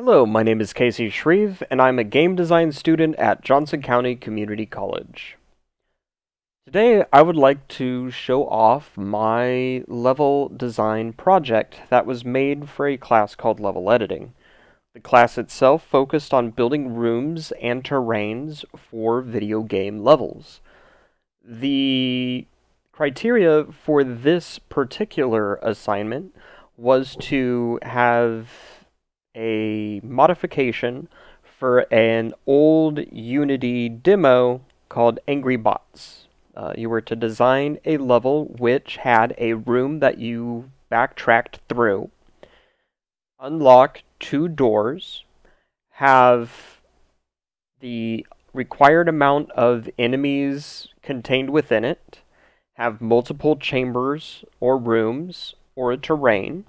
Hello, my name is Casey Shreve, and I'm a game design student at Johnson County Community College. Today, I would like to show off my level design project that was made for a class called Level Editing. The class itself focused on building rooms and terrains for video game levels. The criteria for this particular assignment was to have a modification for an old Unity demo called Angry Bots. You were to design a level which had a room that you backtracked through, unlock 2 doors, have the required amount of enemies contained within it, have multiple chambers or rooms or a terrain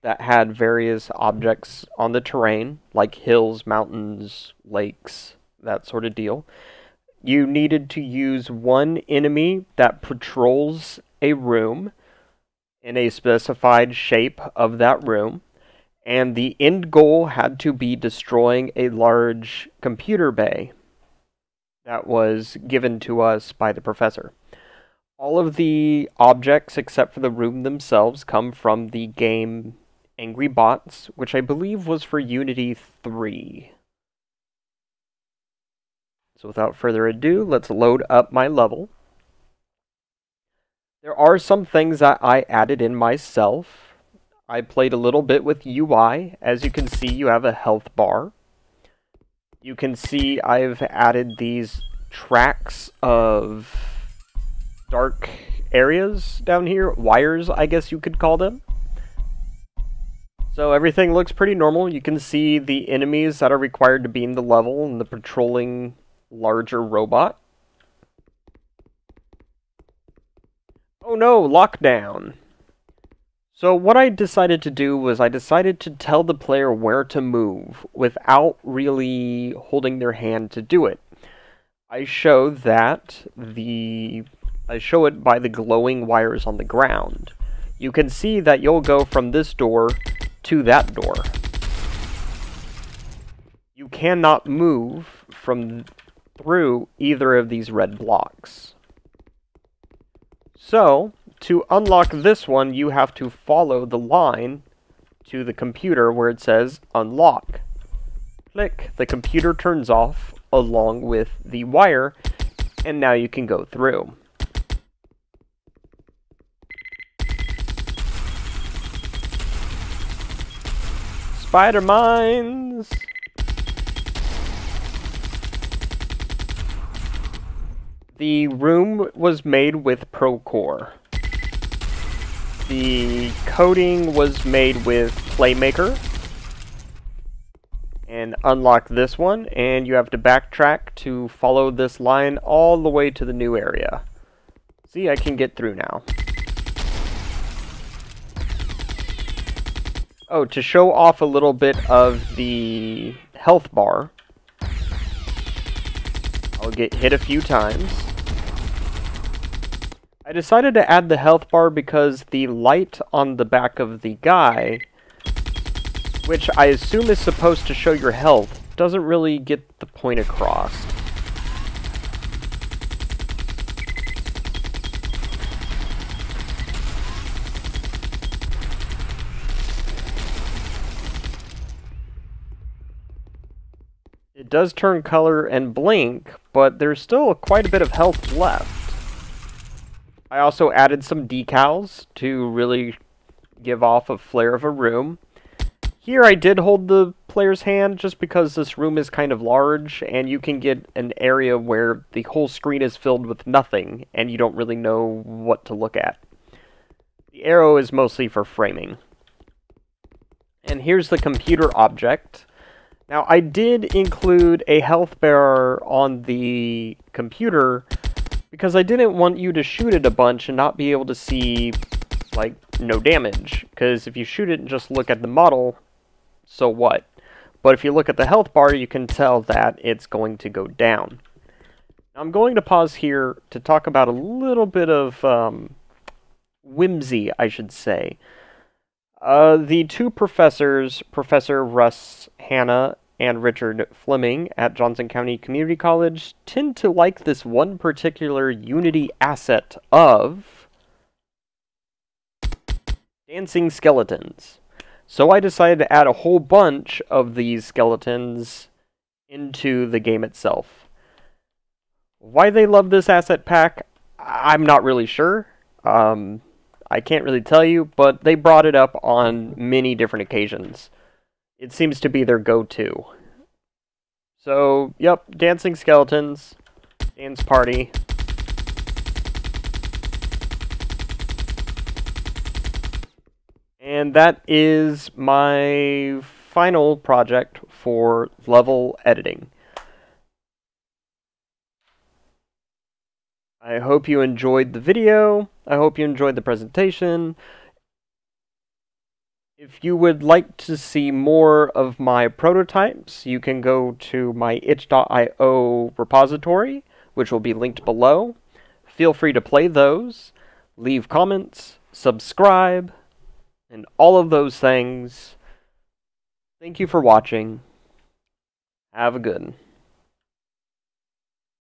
that had various objects on the terrain, like hills, mountains, lakes, that sort of deal. You needed to use one enemy that patrols a room in a specified shape of that room, and the end goal had to be destroying a large computer bay that was given to us by the professor. All of the objects except for the room themselves come from the game Angry Bots, which I believe was for Unity 3. So without further ado, let's load up my level. There are some things that I added in myself. I played a little bit with UI. As you can see, you have a health bar. You can see I've added these tracks of dark areas down here. Wires, I guess you could call them. So everything looks pretty normal. You can see the enemies that are required to be in the level and the patrolling larger robot. Oh no, lockdown! So what I decided to do was I decided to tell the player where to move without really holding their hand to do it. I show it by the glowing wires on the ground. You can see that you'll go from this door to that door. You cannot move through either of these red blocks. So, to unlock this one, you have to follow the line to the computer where it says unlock. Click, the computer turns off along with the wire, and now you can go through. Spider mines! The room was made with Procore. The coding was made with Playmaker. And unlock this one, and you have to backtrack to follow this line all the way to the new area. See, I can get through now. Oh, to show off a little bit of the health bar, I'll get hit a few times. I decided to add the health bar because the light on the back of the guy, which I assume is supposed to show your health, doesn't really get the point across. It does turn color and blink, but there's still quite a bit of health left. I also added some decals to really give off a flare of a room. Here I did hold the player's hand just because this room is kind of large, and you can get an area where the whole screen is filled with nothing, and you don't really know what to look at. The arrow is mostly for framing. And here's the computer object. Now, I did include a health bar on the computer because I didn't want you to shoot it a bunch and not be able to see, like, no damage. Because if you shoot it and just look at the model, so what? But if you look at the health bar, you can tell that it's going to go down. Now, I'm going to pause here to talk about a little bit of whimsy, I should say. The two professors, Professor Russ Hanna and Richard Fleming at Johnson County Community College, tend to like this one particular Unity asset of dancing skeletons. So I decided to add a whole bunch of these skeletons into the game itself. Why they love this asset pack, I'm not really sure. I can't really tell you, but they brought it up on many different occasions. It seems to be their go-to. So, yep, dancing skeletons, dance party. And that is my final project for level editing. I hope you enjoyed the video. I hope you enjoyed the presentation. If you would like to see more of my prototypes, you can go to my itch.io repository, which will be linked below. Feel free to play those, leave comments, subscribe, and all of those things. Thank you for watching. Have a good one.